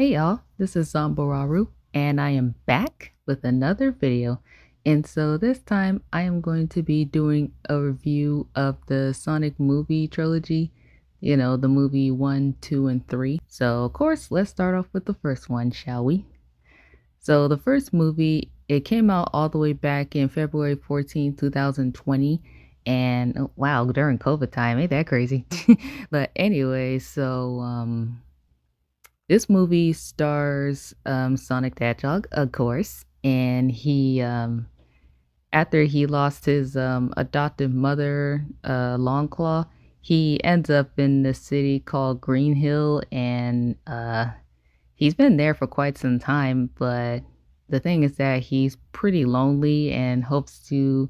Hey y'all, this is Zambararu, and I am back with another video. And so this time I am going to be doing a review of the Sonic movie trilogy, the movie 1, 2, and 3. So, of course, let's start off with the first one, shall we? So, the first movie, it came out all the way back in February 14th, 2020. And wow, during COVID time, ain't that crazy? But anyway, this movie stars Sonic the Hedgehog, of course, and after he lost his adoptive mother, Longclaw, he ends up in the city called Green Hill, and he's been there for quite some time. But the thing is that he's pretty lonely and hopes to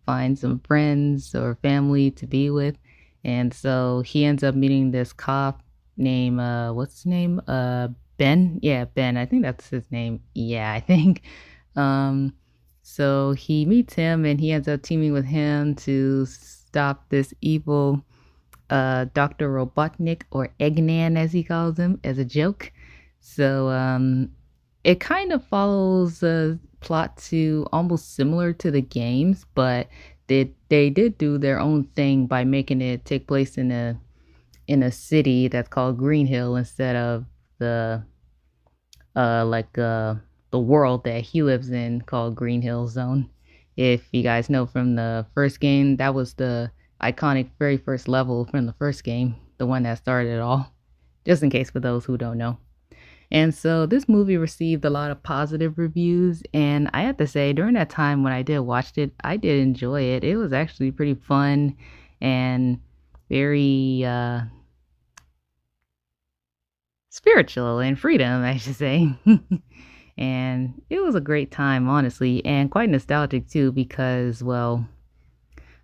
find some friends or family to be with, and so he ends up meeting this cop named what's his name? Ben? Yeah, Ben. I think that's his name. Yeah, I think. Um so he meets him and he ends up teaming with him to stop this evil Dr. Robotnik, or Eggman as he calls him as a joke. So it kind of follows a plot to almost similar to the games, but they did do their own thing by making it take place in a city that's called Green Hill instead of the like the world that he lives in called Green Hill Zone. If you guys know from the first game, that was the iconic very first level from the first game, the one that started it all. Just in case for those who don't know. And so this movie received a lot of positive reviews, and I have to say during that time when I did watch it, I did enjoy it. It was actually pretty fun and very spiritual and freedom, I should say. And it was a great time, honestly, and quite nostalgic too, because, well,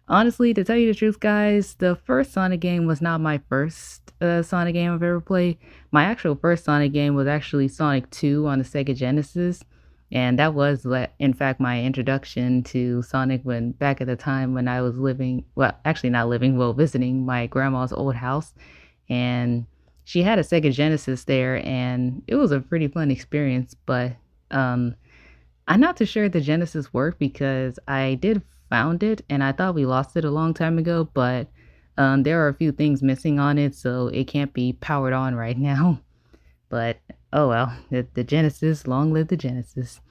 honestly, to tell you the truth, guys, the first Sonic game was not my first Sonic game I've ever played. My actual first Sonic game was actually Sonic 2 on the Sega Genesis. And that was, in fact, my introduction to Sonic when back at the time when I was living, well, actually not living, well, visiting my grandma's old house. And she had a Sega Genesis there, and it was a pretty fun experience. But um, I'm not too sure the Genesis worked because I did found it and I thought we lost it a long time ago, but there are a few things missing on it, so it can't be powered on right now. But oh well, the Genesis, long live the Genesis.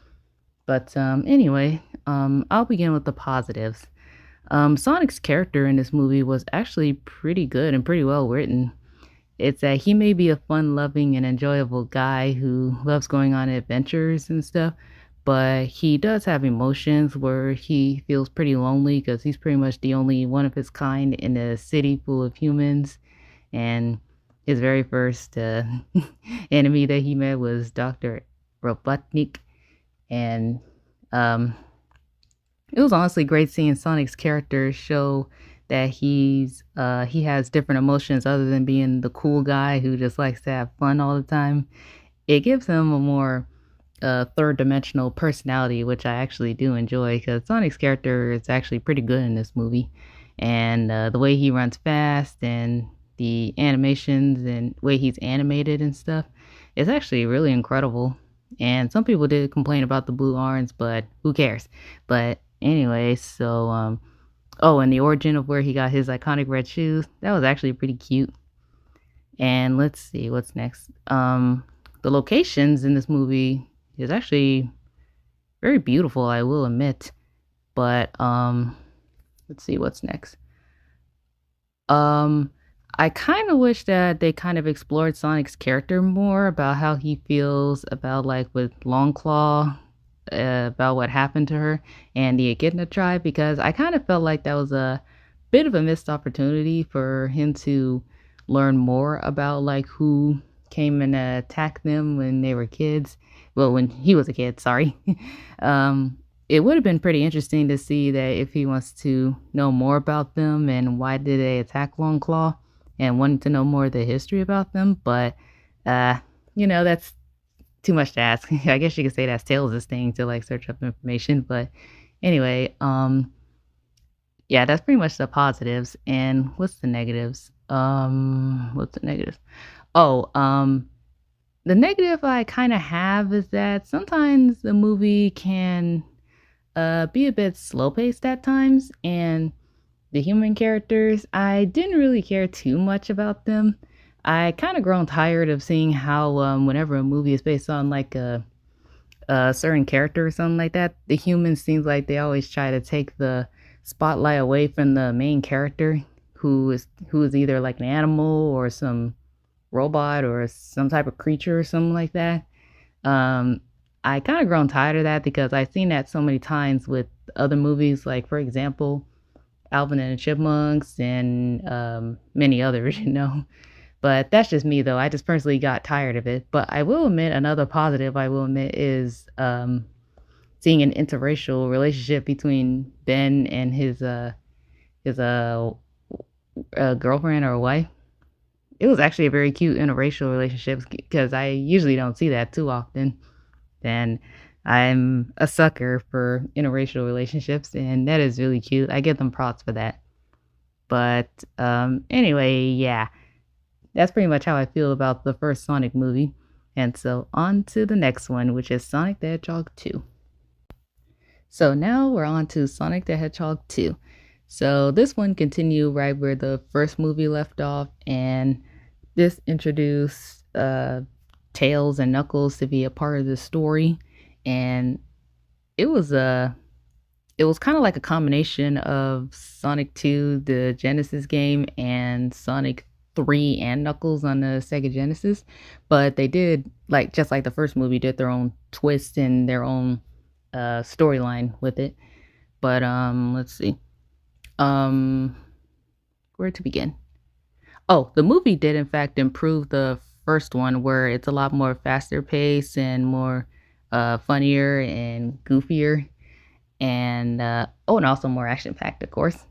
But anyway, I'll begin with the positives. Sonic's character in this movie was actually pretty good and pretty well written. It's that he may be a fun-loving and enjoyable guy who loves going on adventures and stuff, but he does have emotions where he feels pretty lonely because he's pretty much the only one of his kind in a city full of humans. And his very first enemy that he met was Dr. Robotnik. And um, it was honestly great seeing Sonic's character show that he has different emotions other than being the cool guy who just likes to have fun all the time. It gives him a more third dimensional personality, which I actually do enjoy because Sonic's character is actually pretty good in this movie, and the way he runs fast and the animations and way he's animated and stuff is actually really incredible. And some people did complain about the blue arms, but who cares? But anyway, oh, and the origin of where he got his iconic red shoes, that was actually pretty cute. And let's see what's next. The locations in this movie is actually very beautiful, I will admit. But let's see what's next. Um, I kind of wish that they kind of explored Sonic's character more about how he feels about like with Longclaw, about what happened to her and the Echidna tribe, because I kind of felt like that was a bit of a missed opportunity for him to learn more about like who came and attacked them when they were kids. Well, when he was a kid, sorry. It would have been pretty interesting to see that if he wants to know more about them and why did they attack Longclaw and wanting to know more of the history about them. But uh, that's too much to ask. I guess you could say that's Tails' thing to like search up information. But anyway, yeah, that's pretty much the positives. And what's the negatives? What's the negatives? Oh, The negative I kinda have is that sometimes the movie can, be a bit slow paced at times, and the human characters, I didn't really care too much about them. I kinda grown tired of seeing how, whenever a movie is based on, like, a certain character or something like that, the humans seems like they always try to take the spotlight away from the main character who is either like an animal or some robot or some type of creature or something like that. Um, I kinda grown tired of that because I've seen that so many times with other movies, like, for example, Alvin and the Chipmunks and, many others, you know? But that's just me, though. I just personally got tired of it. But I will admit another positive I will admit is, seeing an interracial relationship between Ben and his girlfriend or wife. It was actually a very cute interracial relationship because I usually don't see that too often. And I'm a sucker for interracial relationships, and that is really cute. I give them props for that. But, anyway, yeah, that's pretty much how I feel about the first Sonic movie. And so on to the next one, which is Sonic the Hedgehog 2. So now we're on to Sonic the Hedgehog 2. So this one continued right where the first movie left off, and this introduced Tails and Knuckles to be a part of the story. And it was a it was kind of like a combination of Sonic 2, the Genesis game, and Sonic 3 and Knuckles on the Sega Genesis. But they did, like, just like the first movie, did their own twist and their own storyline with it. But let's see. Um, where to begin? Oh, the movie did in fact improve the first one, where it's a lot more faster paced and more funnier and goofier, and oh, and also more action packed, of course.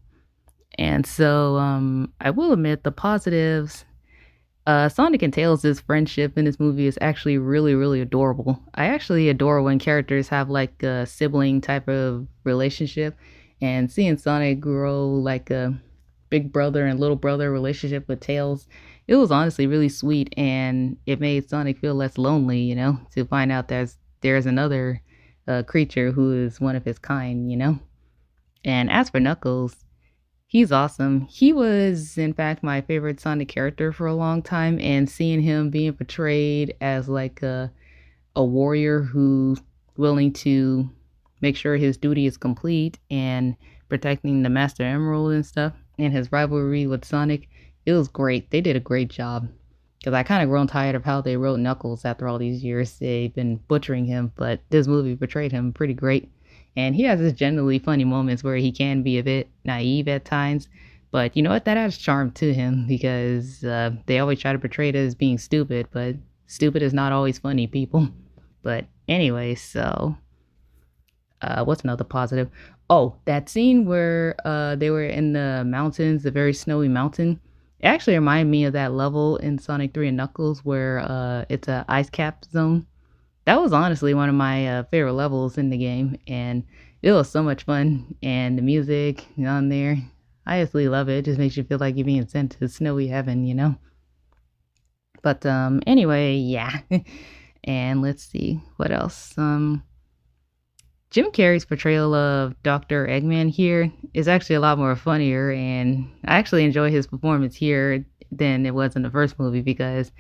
And so I will admit the positives. Sonic and Tails' friendship in this movie is actually really, really adorable. I actually adore when characters have like a sibling type of relationship, and seeing Sonic grow like a big brother and little brother relationship with Tails, it was honestly really sweet, and it made Sonic feel less lonely, to find out there's another creature who is one of his kind, And as for Knuckles, he's awesome. He was, in fact, my favorite Sonic character for a long time, and seeing him being portrayed as like a warrior who's willing to make sure his duty is complete and protecting the Master Emerald and stuff, and his rivalry with Sonic, it was great. They did a great job. Because I kind of grown tired of how they wrote Knuckles after all these years. They've been butchering him, but this movie portrayed him pretty great. And he has his genuinely funny moments where he can be a bit naive at times. But you know what? That adds charm to him because they always try to portray it as being stupid, but stupid is not always funny, people. But anyway, so what's another positive? Oh, that scene where they were in the mountains, the very snowy mountain. It actually reminded me of that level in Sonic 3 and Knuckles where it's a ice cap zone. That was honestly one of my favorite levels in the game, and it was so much fun. And the music on there, I absolutely love it. It just makes you feel like you're being sent to snowy heaven. But anyway, yeah. And let's see what else. Jim Carrey's portrayal of Dr. Eggman here is actually a lot more funnier, and I actually enjoy his performance here than it was in the first movie because,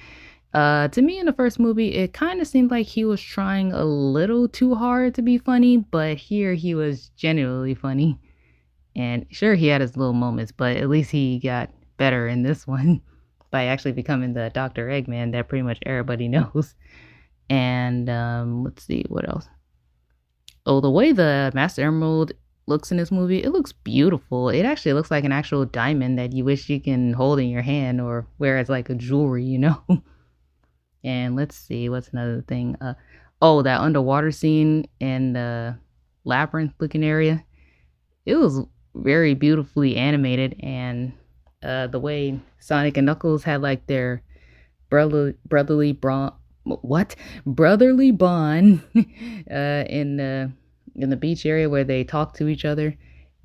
to me, in the first movie, it kind of seemed like he was trying a little too hard to be funny, but here he was genuinely funny. And sure, he had his little moments, but at least he got better in this one by actually becoming the Dr. Eggman that pretty much everybody knows. And let's see what else. Oh, the way the Master Emerald looks in this movie, it looks beautiful. It actually looks like an actual diamond that you wish you can hold in your hand or wear as like a jewelry. And let's see, what's another thing? Oh, that underwater scene in the labyrinth looking area. It was very beautifully animated, and the way Sonic and Knuckles had like their brotherly bond, what brotherly bond in the beach area where they talk to each other,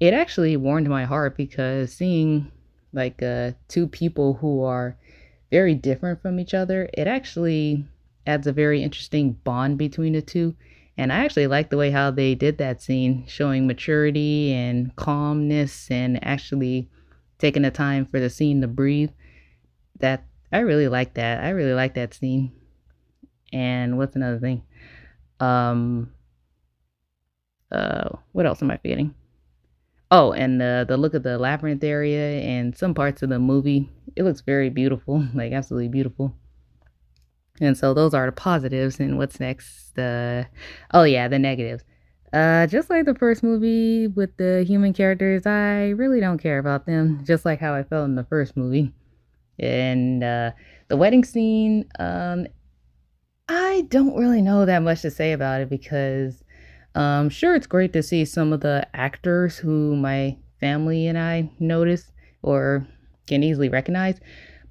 it actually warmed my heart because seeing like two people who are very different from each other, it actually adds a very interesting bond between the two. And I actually like the way how they did that scene, showing maturity and calmness and actually taking the time for the scene to breathe. That I really like that. I really like that scene. And what's another thing? Um, what else am I forgetting? Oh, and the look of the labyrinth area and some parts of the movie, it looks very beautiful, like absolutely beautiful. And so those are the positives. And what's next? Oh yeah, the negatives. Just like the first movie with the human characters, I really don't care about them. Just like how I felt in the first movie. And the wedding scene, I don't really know that much to say about it because, sure, it's great to see some of the actors who my family and I notice or can easily recognize.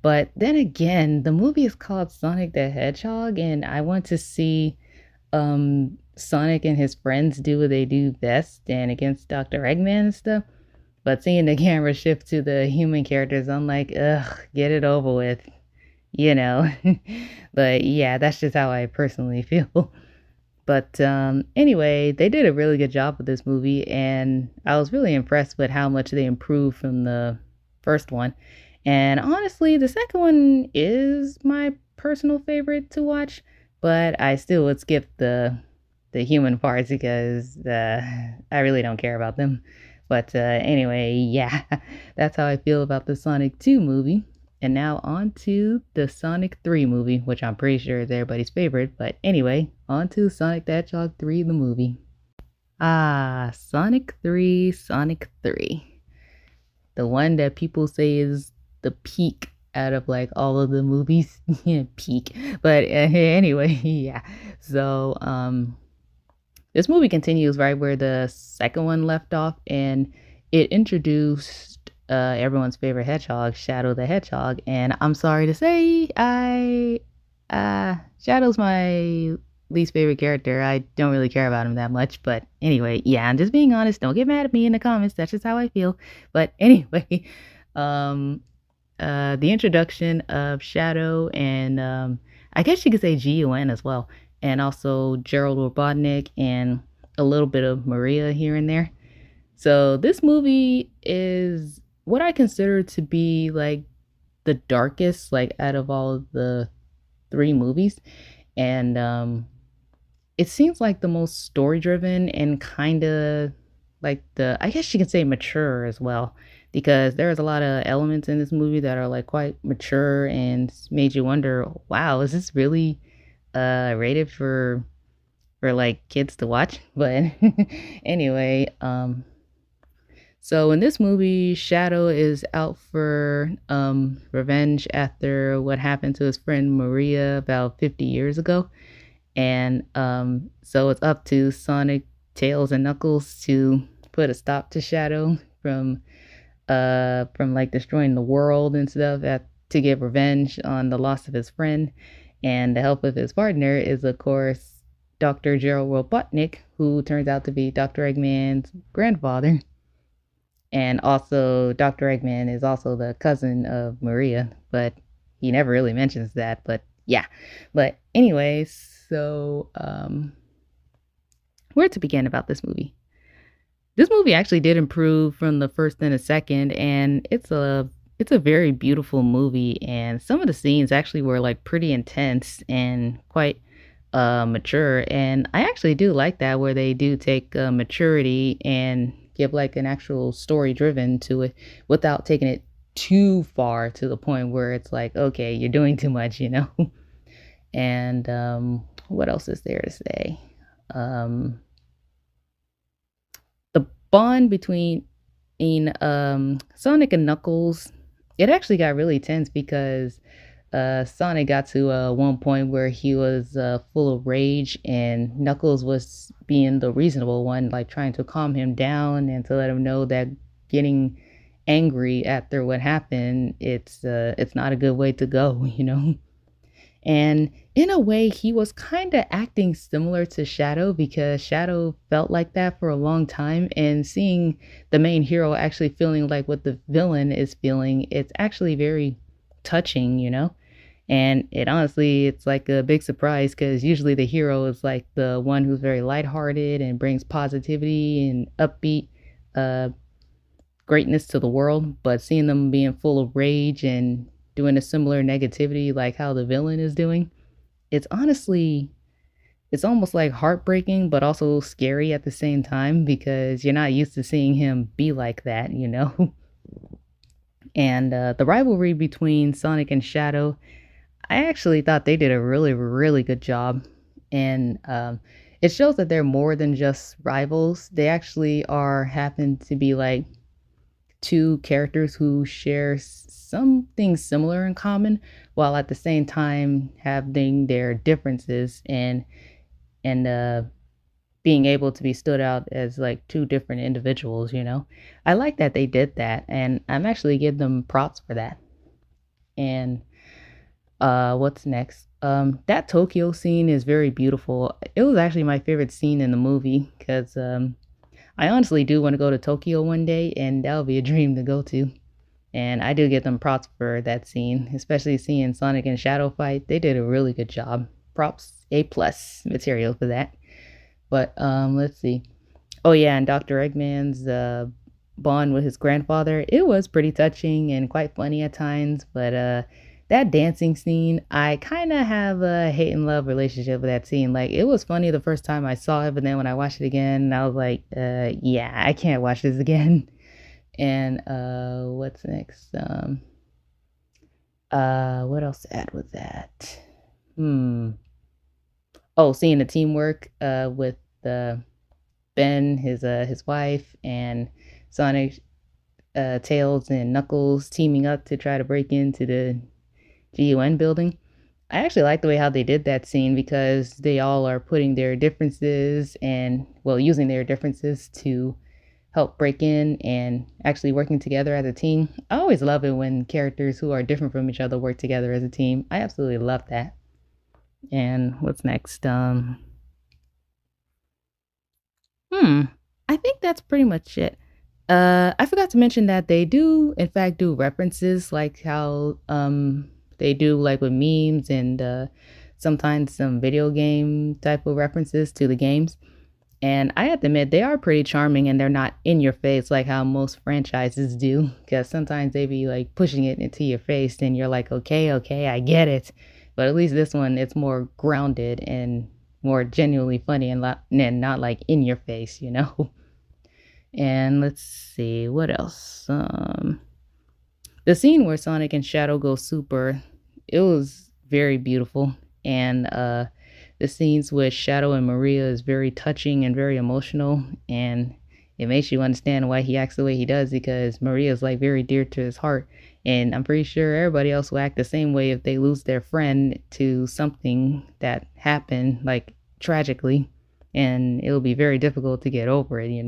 But then again, the movie is called Sonic the Hedgehog, and I want to see Sonic and his friends do what they do best and against Dr. Eggman and stuff. But seeing the camera shift to the human characters, I'm like, ugh, get it over with, you know. But yeah, that's just how I personally feel. But anyway, they did a really good job with this movie, and I was really impressed with how much they improved from the first one. And honestly, the second one is my personal favorite to watch, but I still would skip the human parts because I really don't care about them. But anyway, yeah, that's how I feel about the Sonic 2 movie. And now on to the Sonic 3 movie, which I'm pretty sure is everybody's favorite. But anyway, on to Sonic the Hedgehog 3, the movie. Ah, Sonic 3, Sonic 3. The one that people say is the peak out of like all of the movies. Yeah, peak. But anyway, yeah. So, this movie continues right where the second one left off, and it introduced everyone's favorite hedgehog, Shadow the Hedgehog. And I'm sorry to say, Shadow's my least favorite character. I don't really care about him that much. But anyway, yeah, I'm just being honest. Don't get mad at me in the comments. That's just how I feel. But anyway, um, the introduction of Shadow and I guess you could say GUN as well, and also Gerald Robotnik and a little bit of Maria here and there. So this movie is what I consider to be like the darkest, like out of all of the three movies, and it seems like the most story driven and kind of like the I guess you could say mature as well because there's a lot of elements in this movie that are like quite mature and made you wonder, wow, is this really rated for like kids to watch? But anyway, so in this movie, Shadow is out for revenge after what happened to his friend Maria about 50 years ago. And so it's up to Sonic, Tails, and Knuckles to put a stop to Shadow from like destroying the world and stuff to get revenge on the loss of his friend. And the help of his partner is of course Dr. Gerald Robotnik, who turns out to be Dr. Eggman's grandfather. And also Dr. Eggman is also the cousin of Maria, but he never really mentions that. But yeah. But anyways, so where to begin about this movie? This movie actually did improve from the first and the second, and it's a very beautiful movie. And some of the scenes actually were like pretty intense and quite mature. And I actually do like that where they do take maturity and give like an actual story driven to it without taking it too far to the point where it's like, okay, you're doing too much, you know. And what else is there to say? Um, the bond between Sonic and Knuckles, it actually got really tense because Sonic got to one point where he was full of rage, and Knuckles was being the reasonable one, like trying to calm him down and to let him know that getting angry after what happened, it's not a good way to go, you know. And in a way, he was kind of acting similar to Shadow because Shadow felt like that for a long time. And seeing the main hero actually feeling like what the villain is feeling, it's actually very touching, you know? And it honestly, it's like a big surprise because usually the hero is like the one who's very lighthearted and brings positivity and upbeat uh, greatness to the world. But seeing them being full of rage and doing a similar negativity like how the villain is doing, it's honestly, it's almost like heartbreaking, but also scary at the same time because you're not used to seeing him be like that, you know? And the rivalry between Sonic and Shadow, I actually thought they did a really, really good job. And it shows that they're more than just rivals. They actually are happen to be like two characters who share something similar in common, while at the same time having their differences and being able to be stood out as like two different individuals. I like that they did that, and I'm actually give them props for that. And what's next? That Tokyo scene is very beautiful. It was actually my favorite scene in the movie because I honestly do want to go to Tokyo one day, and that would be a dream to go to. And I do give them props for that scene, especially seeing Sonic and Shadow fight. They did a really good job. Props, A plus material for that. But let's see. Oh yeah, and Dr. Eggman's bond with his grandfather, it was pretty touching and quite funny at times. But that dancing scene, I kind of have a hate and love relationship with that scene. Like it was funny the first time I saw it, but then when I watched it again, I was like, yeah, I can't watch this again. And what's next? What else to add with that? Hmm. Oh, seeing the teamwork with uh, Ben, his wife, and Sonic, Tails, and Knuckles teaming up to try to break into the GUN building. I actually like the way how they did that scene because they all are putting their differences and, well, using their differences to help break in and actually working together as a team. I always love it when characters who are different from each other work together as a team. I absolutely love that. And what's next? Hmm. I think that's pretty much it. I forgot to mention that they do, in fact, do references like how they do like with memes and sometimes some video game type of references to the games. And I have to admit, they are pretty charming and they're not in your face like how most franchises do. Because sometimes they be like pushing it into your face and you're like, okay, okay, I get it. But at least this one, it's more grounded and more genuinely funny and not like in your face. And let's see, what else? The scene where Sonic and Shadow go super, it was very beautiful. And the scenes with Shadow and Maria is very touching and very emotional. And it makes you understand why he acts the way he does because Maria is like very dear to his heart. And I'm pretty sure everybody else will act the same way if they lose their friend to something that happened, like tragically. And it'll be very difficult to get over it.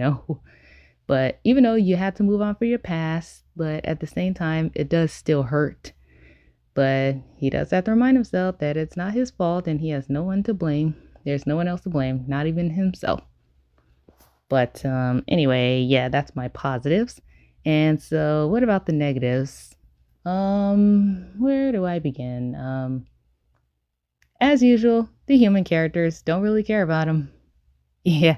But even though you have to move on for your past, but at the same time, it does still hurt. But he does have to remind himself that it's not his fault and he has no one to blame. There's no one else to blame, not even himself. But anyway, yeah, that's my positives. And so, what about the negatives? Where do I begin? As usual, the human characters don't really care about them. Yeah.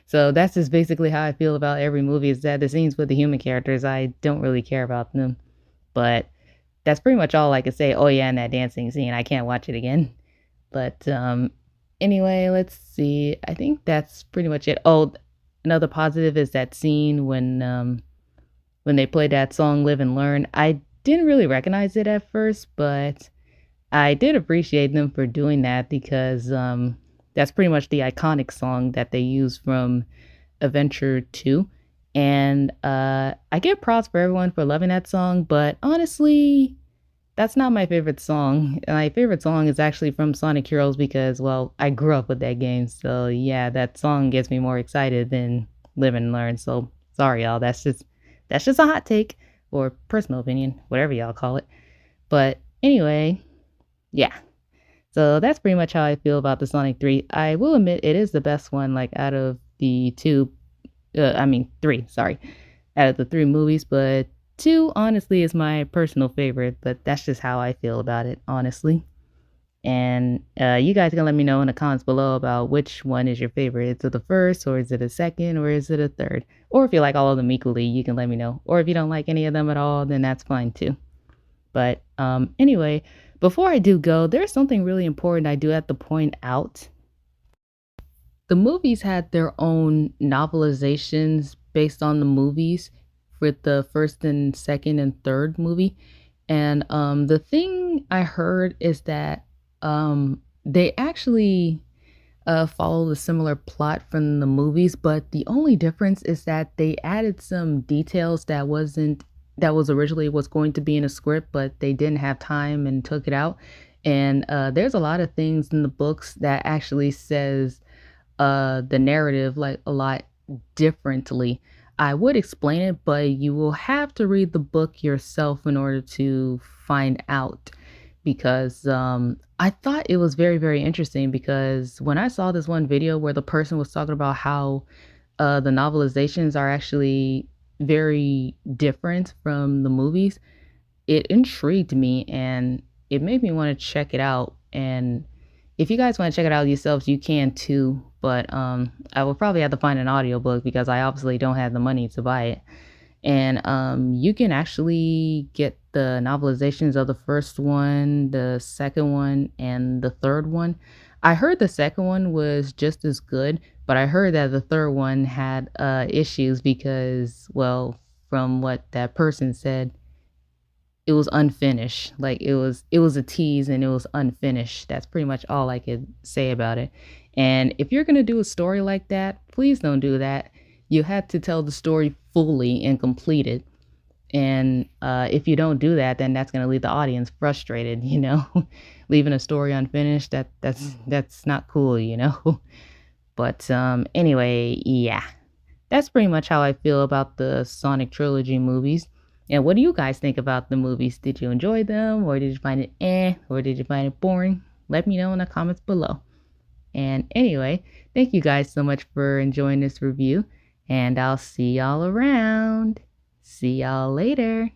So that's just basically how I feel about every movie is that the scenes with the human characters, I don't really care about them. But that's pretty much all I could say. Oh yeah, and that dancing scene, I can't watch it again. But anyway, let's see. I think that's pretty much it. Oh, another positive is that scene when they played that song Live and Learn. I didn't really recognize it at first, but I did appreciate them for doing that because that's pretty much the iconic song that they use from Adventure 2. And I give props for everyone for loving that song, but honestly, that's not my favorite song. My favorite song is actually from Sonic Heroes because, well, I grew up with that game. So yeah, that song gets me more excited than Live and Learn. So sorry, y'all. That's just a hot take or personal opinion, whatever y'all call it. But anyway, yeah. So that's pretty much how I feel about the Sonic 3. I will admit it is the best one, like out of the two, I mean, three, sorry, out of the three movies, but 2 honestly is my personal favorite, but that's just how I feel about it, honestly. And, you guys can let me know in the comments below about which one is your favorite. Is it the first, or is it a second, or is it a third? Or if you like all of them equally, you can let me know. Or if you don't like any of them at all, then that's fine too. But, anyway, before I do go, there's something really important I do have to point out. The movies had their own novelizations based on the movies with the first and second and third movie. And the thing I heard is that they actually follow the similar plot from the movies, but the only difference is that they added some details that was originally was going to be in a script, but they didn't have time and took it out. And there's a lot of things in the books that actually says the narrative like a lot differently. I would explain it, but you will have to read the book yourself in order to find out because I thought it was very, very interesting because when I saw this one video where the person was talking about how the novelizations are actually very different from the movies, it intrigued me and it made me want to check it out. And if you guys want to check it out yourselves, you can too. But I will probably have to find an audiobook because I obviously don't have the money to buy it. And you can actually get the novelizations of the first one, the second one, and the third one. I heard the second one was just as good, but I heard that the third one had issues because, well, from what that person said, it was unfinished. Like it was a tease and it was unfinished. That's pretty much all I could say about it. And if you're going to do a story like that, please don't do that. You have to tell the story fully and complete it. And if you don't do that, then that's going to leave the audience frustrated, Leaving a story unfinished, that's not cool, But anyway, yeah. That's pretty much how I feel about the Sonic Trilogy movies. And what do you guys think about the movies? Did you enjoy them, or did you find it or did you find it boring? Let me know in the comments below. And anyway, thank you guys so much for enjoying this review, and I'll see y'all around. See y'all later.